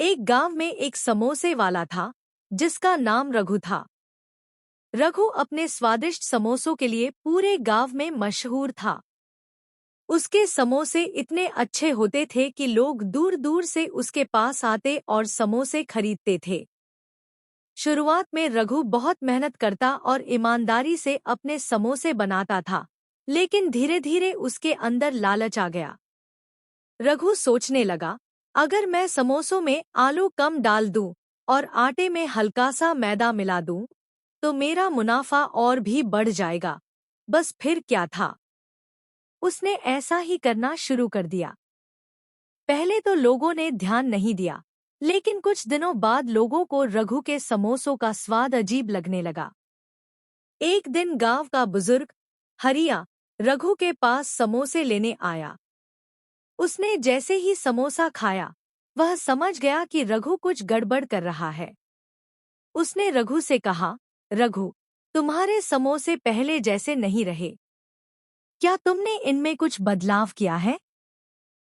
एक गांव में एक समोसे वाला था जिसका नाम रघु था। रघु अपने स्वादिष्ट समोसों के लिए पूरे गांव में मशहूर था। उसके समोसे इतने अच्छे होते थे कि लोग दूर दूर से उसके पास आते और समोसे खरीदते थे। शुरुआत में रघु बहुत मेहनत करता और ईमानदारी से अपने समोसे बनाता था, लेकिन धीरे धीरे उसके अंदर लालच आ गया। रघु सोचने लगा, अगर मैं समोसों में आलू कम डाल दूं और आटे में हल्का सा मैदा मिला दूं, तो मेरा मुनाफा और भी बढ़ जाएगा। बस फिर क्या था, उसने ऐसा ही करना शुरू कर दिया। पहले तो लोगों ने ध्यान नहीं दिया, लेकिन कुछ दिनों बाद लोगों को रघु के समोसों का स्वाद अजीब लगने लगा। एक दिन गांव का बुजुर्ग हरिया रघु के पास समोसे लेने आया। उसने जैसे ही समोसा खाया, वह समझ गया कि रघु कुछ गड़बड़ कर रहा है। उसने रघु से कहा, रघु, तुम्हारे समोसे पहले जैसे नहीं रहे। क्या तुमने इनमें कुछ बदलाव किया है?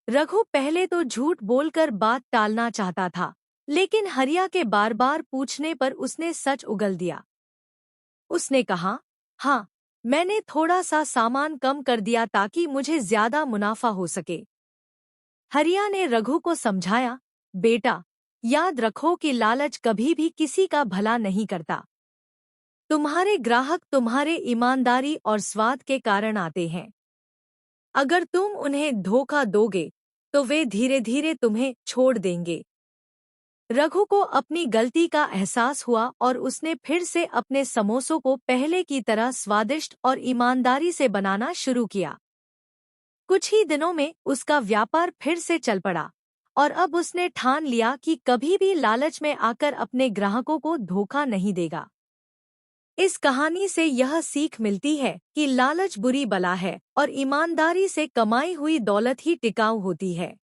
रघु पहले तो झूठ बोलकर बात टालना चाहता था, लेकिन हरिया के बार बार पूछने पर उसने सच उगल दिया। उसने कहा, हाँ, मैंने थोड़ा सा सामान कम कर दिया ताकि मुझे ज्यादा मुनाफा हो सके। हरिया ने रघु को समझाया, बेटा, याद रखो कि लालच कभी भी किसी का भला नहीं करता। तुम्हारे ग्राहक तुम्हारे ईमानदारी और स्वाद के कारण आते हैं। अगर तुम उन्हें धोखा दोगे, तो वे धीरे धीरे तुम्हें छोड़ देंगे। रघु को अपनी गलती का एहसास हुआ और उसने फिर से अपने समोसों को पहले की तरह स्वादिष्ट और ईमानदारी से बनाना शुरू किया। कुछ ही दिनों में उसका व्यापार फिर से चल पड़ा और अब उसने ठान लिया कि कभी भी लालच में आकर अपने ग्राहकों को धोखा नहीं देगा। इस कहानी से यह सीख मिलती है कि लालच बुरी बला है और ईमानदारी से कमाई हुई दौलत ही टिकाऊ होती है।